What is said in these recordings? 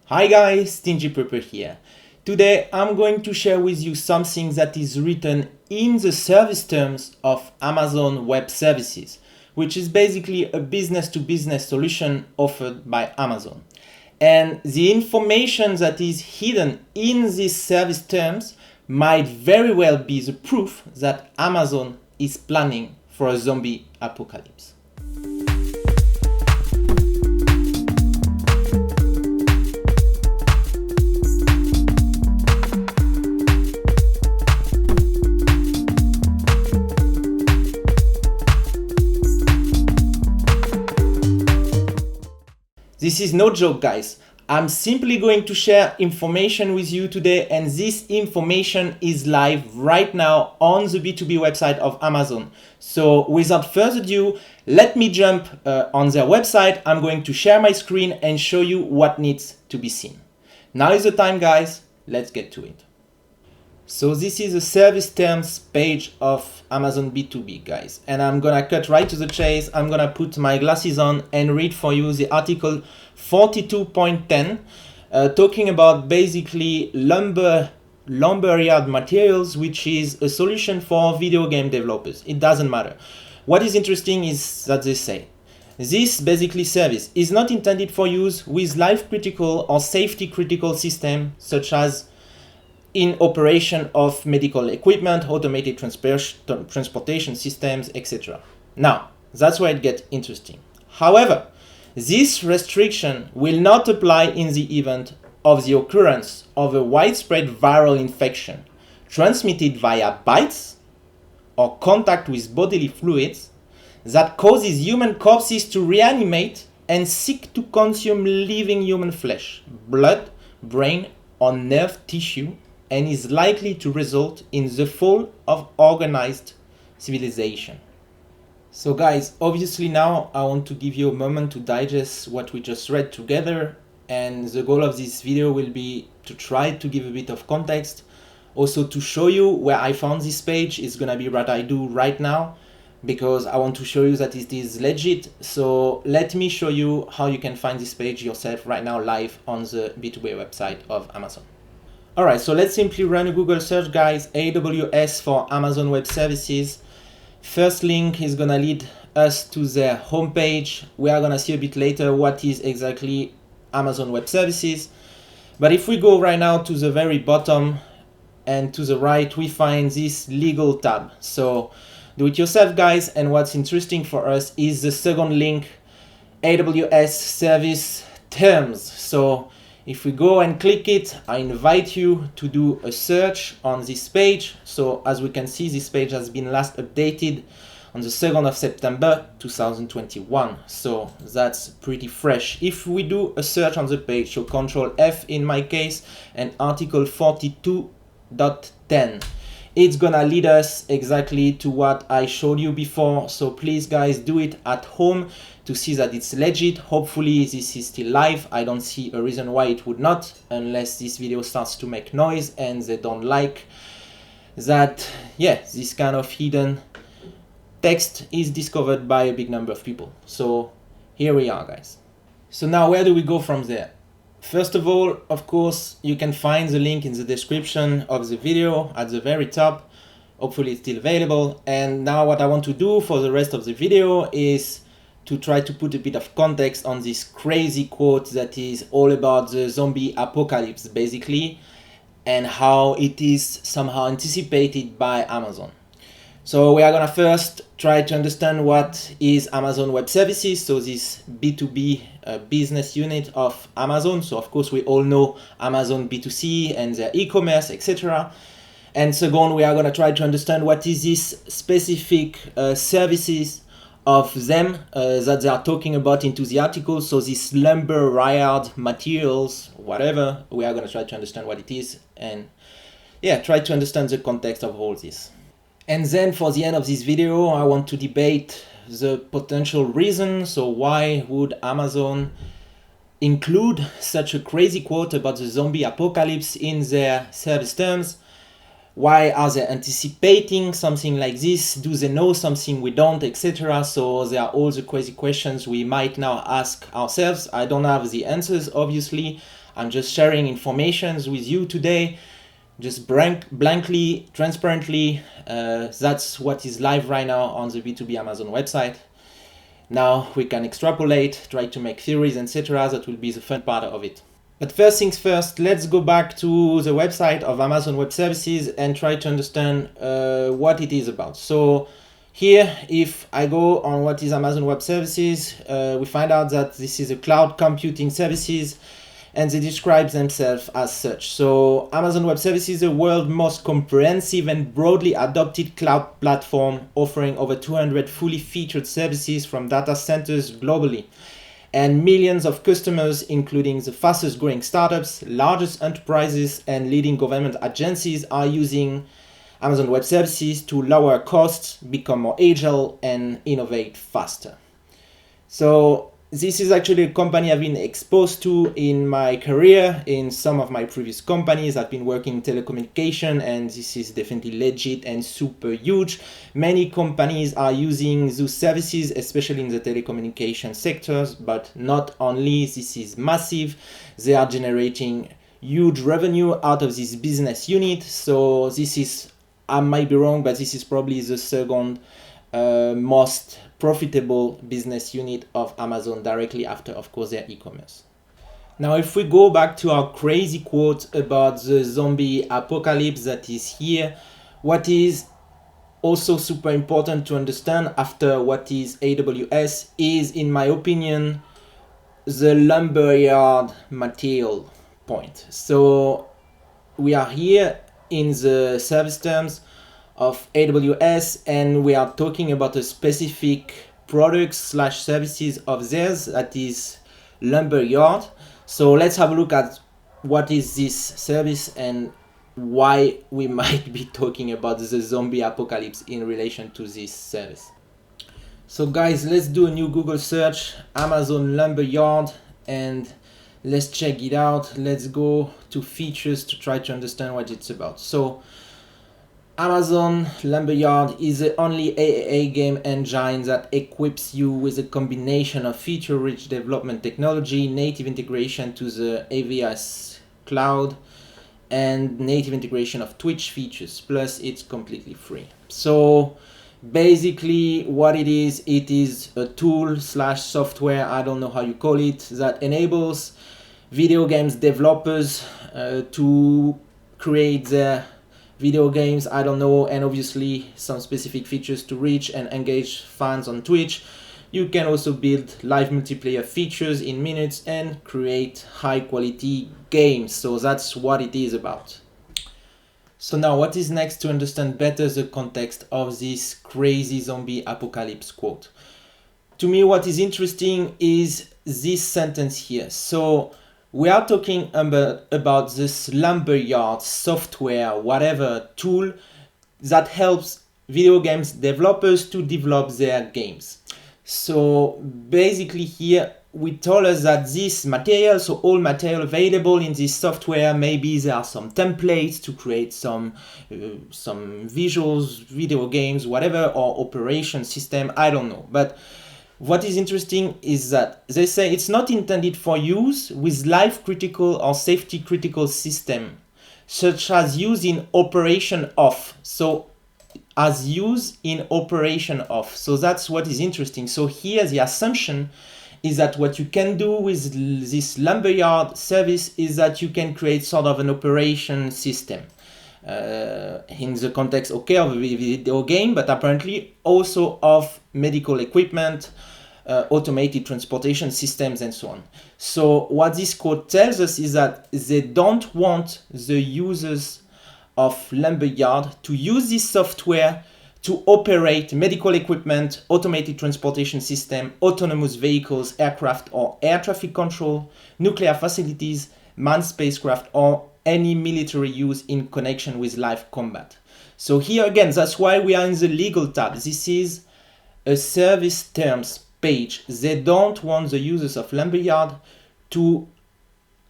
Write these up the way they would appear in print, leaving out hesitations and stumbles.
Hi guys, Stingy Pepper here. Today I'm going to share with you something that is written in the service terms of Amazon Web Services, which is basically a business-to-business solution offered by Amazon. And the information that is hidden in these service terms might very well be the proof that Amazon is planning for a zombie apocalypse. This is no joke, guys. I'm simply going to share information with you today, and this information is live right now on the B2B website of Amazon. So without further ado, let me jump on their website. I'm going to share my screen and show you what needs to be seen. Now is the time, guys. Let's get to it. So this is a service terms page of Amazon B2B, guys, and I'm gonna cut right to the chase. I'm gonna put my glasses on and read for you the article 42.10 talking about basically Lumberyard materials, which is a solution for video game developers. It doesn't matter. What is interesting is that they say this basically service is not intended for use with life critical or safety critical systems such as in operation of medical equipment, automated transportation systems, etc. Now, that's where it gets interesting. However, this restriction will not apply in the event of the occurrence of a widespread viral infection transmitted via bites or contact with bodily fluids that causes human corpses to reanimate and seek to consume living human flesh, blood, brain, or nerve tissue, and is likely to result in the fall of organized civilization. So guys, obviously now I want to give you a moment to digest what we just read together, and the goal of this video will be to try to give a bit of context, also to show you where I found this page. Is gonna be what I do right now because I want to show you that it is legit. So let me show you how you can find this page yourself right now live on the B2B website of Amazon. Alright, so let's simply run a Google search, guys. AWS for Amazon Web Services. First link is gonna lead us to their homepage. We are gonna see a bit later what is exactly Amazon Web Services. But if we go right now to the very bottom and to the right, we find this legal tab. So do it yourself, guys. And what's interesting for us is the second link, AWS Service Terms. So if we go and click it, I invite you to do a search on this page. So as we can see, this page has been last updated on the 2nd of September 2021. So that's pretty fresh. If we do a search on the page, so Control F in my case, and article 42.10, it's gonna lead us exactly to what I showed you before. So please, guys, do it at home to see that it's legit. Hopefully this is still live. I don't see a reason why it would not, unless this video starts to make noise and they don't like that, yeah, this kind of hidden text is discovered by a big number of people. So here we are, guys. So now where do we go from there? First of all, of course, you can find the link in the description of the video at the very top. Hopefully it's still available. And now what I want to do for the rest of the video is to try to put a bit of context on this crazy quote that is all about the zombie apocalypse, basically, and how it is somehow anticipated by Amazon. So we are gonna first try to understand what is Amazon Web Services, so this B2B business unit of Amazon. So of course we all know Amazon B2C and their e-commerce, etc. And second, we are gonna try to understand what is this specific services of them that they are talking about into the article. So this Lumberyard materials, whatever, we are gonna try to understand what it is and yeah, try to understand the context of all this. And then for the end of this video, I want to debate the potential reason. So why would Amazon include such a crazy quote about the zombie apocalypse in their service terms? Why are they anticipating something like this? Do they know something we don't, etc.? So there are all the crazy questions we might now ask ourselves. I don't have the answers, obviously. I'm just sharing informations with you today, just blankly, transparently. That's what is live right now on the B2B Amazon website. Now we can extrapolate, try to make theories, etc. That will be the fun part of it. But first things first, let's go back to the website of Amazon Web Services and try to understand what it is about. So here, if I go on what is Amazon Web Services, we find out that this is a cloud computing services, and they describe themselves as such. So Amazon Web Services is the world's most comprehensive and broadly adopted cloud platform, offering over 200 fully featured services from data centers globally. And millions of customers, including the fastest growing startups, largest enterprises, and leading government agencies, are using Amazon Web Services to lower costs, become more agile, and innovate faster. So this is actually a company I've been exposed to in my career. In some of my previous companies, I've been working in telecommunication, and this is definitely legit and super huge. Many companies are using those services, especially in the telecommunication sectors, but not only. This is massive. They are generating huge revenue out of this business unit. So this is, I might be wrong, but this is probably the second most profitable business unit of Amazon, directly after, of course, their e-commerce. Now, if we go back to our crazy quote about the zombie apocalypse that is here, what is also super important to understand after what is AWS is, in my opinion, the Lumberyard material point. So we are here in the service terms of AWS, and we are talking about a specific products / services of theirs, that is Lumberyard. So let's have a look at what is this service and why we might be talking about the zombie apocalypse in relation to this service. So guys, let's do a new Google search, Amazon Lumberyard, and let's check it out. Let's go to features to try to understand what it's about. So Amazon Lumberyard is the only AAA game engine that equips you with a combination of feature-rich development technology, native integration to the AWS cloud, and native integration of Twitch features. Plus, it's completely free. So basically what it is a tool / software, I don't know how you call it, that enables video games developers to create their video games, I don't know, and obviously some specific features to reach and engage fans on Twitch. You can also build live multiplayer features in minutes and create high quality games. So that's what it is about. So now what is next to understand better the context of this crazy zombie apocalypse quote? To me, what is interesting is this sentence here. So we are talking about this Lumberyard software, whatever tool that helps video games developers to develop their games. So basically here we told us that this material, so all material available in this software, maybe there are some templates to create some visuals, video games, whatever, or operation system, I don't know. But what is interesting is that they say it's not intended for use with life critical or safety critical system, such as use in operation off. So as use in operation off. So that's what is interesting. So here the assumption is that what you can do with this Lumberyard service is that you can create sort of an operation system. In the context, okay, of a video game, but apparently also of medical equipment, automated transportation systems, and so on. So what this code tells us is that they don't want the users of Lumberyard to use this software to operate medical equipment, automated transportation system, autonomous vehicles, aircraft or air traffic control, nuclear facilities, manned spacecraft, or any military use in connection with live combat. So here again, that's why we are in the legal tab. This is a service terms page. They don't want the users of Lumberyard to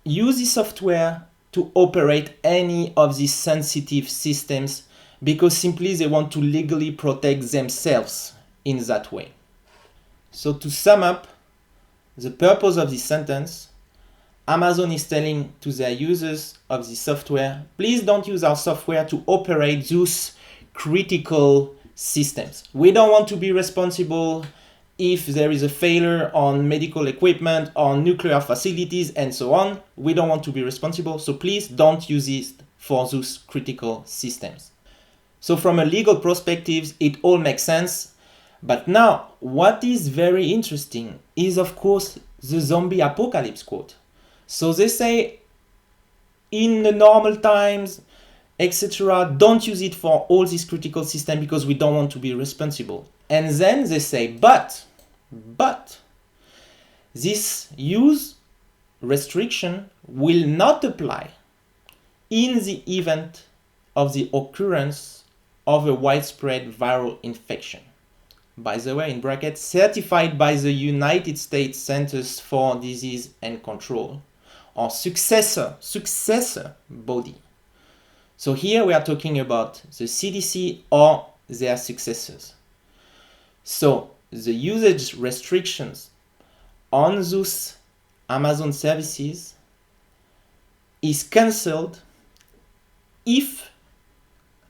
use the software to operate any of these sensitive systems, because simply they want to legally protect themselves in that way. So to sum up, the purpose of this sentence, Amazon is telling to their users of the software, please don't use our software to operate those critical systems. We don't want to be responsible if there is a failure on medical equipment, on nuclear facilities, and so on. We don't want to be responsible, so please don't use it for those critical systems. So from a legal perspective, it all makes sense. But now, what is very interesting is, of course, the zombie apocalypse quote. So they say, in the normal times, etc., don't use it for all these critical systems because we don't want to be responsible. And then they say, but, this use restriction will not apply in the event of the occurrence of a widespread viral infection. By the way, in brackets, certified by the United States Centers for Disease and Control, or successor body. So here we are talking about the CDC or their successors. So the usage restrictions on those Amazon services is cancelled if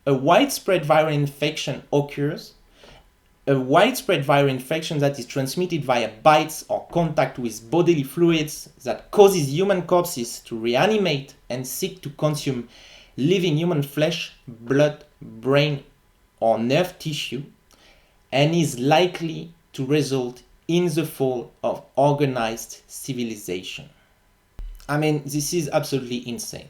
a widespread viral infection occurs, a widespread viral infection that is transmitted via bites or contact with bodily fluids that causes human corpses to reanimate and seek to consume living human flesh, blood, brain, or nerve tissue, and is likely to result in the fall of organized civilization. I mean, this is absolutely insane.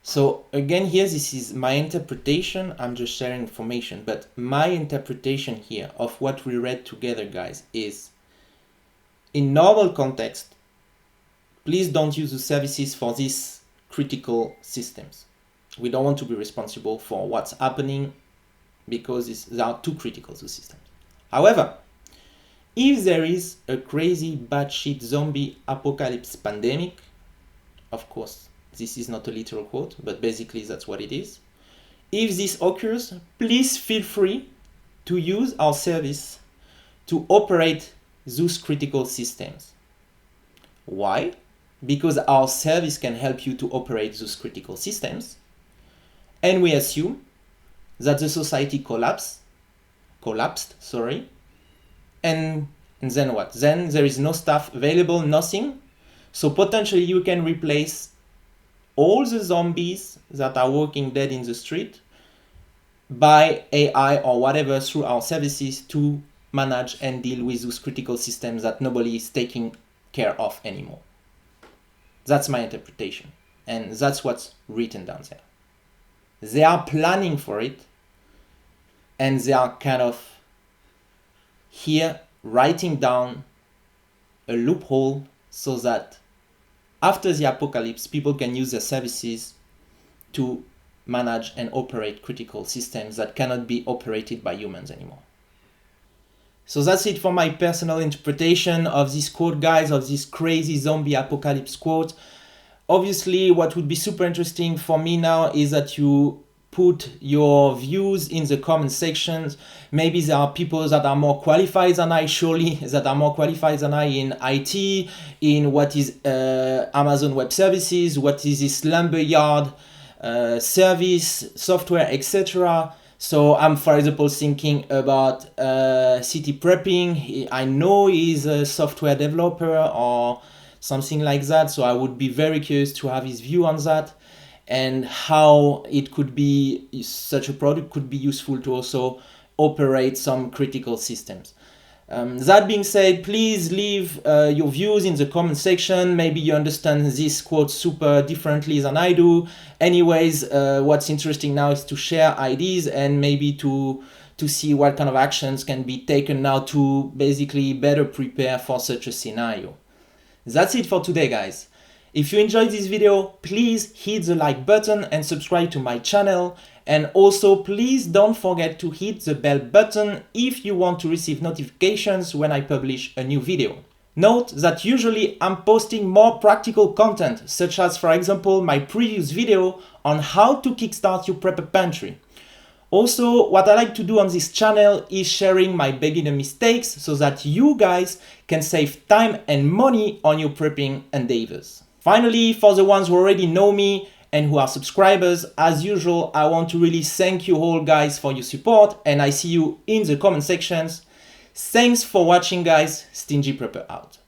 So again, here, this is my interpretation. I'm just sharing information, but my interpretation here of what we read together, guys, is in normal context, please don't use the services for these critical systems. We don't want to be responsible for what's happening because they are too critical to systems. However, if there is a crazy batshit zombie apocalypse pandemic, of course, this is not a literal quote, but basically that's what it is. If this occurs, please feel free to use our service to operate those critical systems. Why? Because our service can help you to operate those critical systems. And we assume that the society collapsed, and then what? Then there is no staff available, nothing. So potentially you can replace all the zombies that are walking dead in the street by AI or whatever through our services to manage and deal with those critical systems that nobody is taking care of anymore. That's my interpretation. And that's what's written down there. They are planning for it, and they are kind of here writing down a loophole so that after the apocalypse, people can use their services to manage and operate critical systems that cannot be operated by humans anymore. So that's it for my personal interpretation of this quote, guys, of this crazy zombie apocalypse quote. Obviously, what would be super interesting for me now is that you put your views in the comment sections. Maybe there are people that are more qualified than I, surely, that are more qualified than I in IT, in what is Amazon Web Services, what is this Lumberyard service, software, etc. So I'm, for example, thinking about city prepping. I know he's a software developer or something like that. So I would be very curious to have his view on that, and how it could be, such a product could be useful to also operate some critical systems. That being said, please leave your views in the comment section. Maybe you understand this quote super differently than I do. Anyways, what's interesting now is to share ideas and maybe to see what kind of actions can be taken now to basically better prepare for such a scenario. That's it for today, guys. If you enjoyed this video, please hit the like button and subscribe to my channel. And also, please don't forget to hit the bell button if you want to receive notifications when I publish a new video. Note that usually I'm posting more practical content, such as, for example, my previous video on how to kickstart your prepper pantry. Also, what I like to do on this channel is sharing my beginner mistakes so that you guys can save time and money on your prepping endeavors. Finally, for the ones who already know me and who are subscribers, as usual, I want to really thank you all guys for your support, and I see you in the comment sections. Thanks for watching guys. Stingy Prepper out.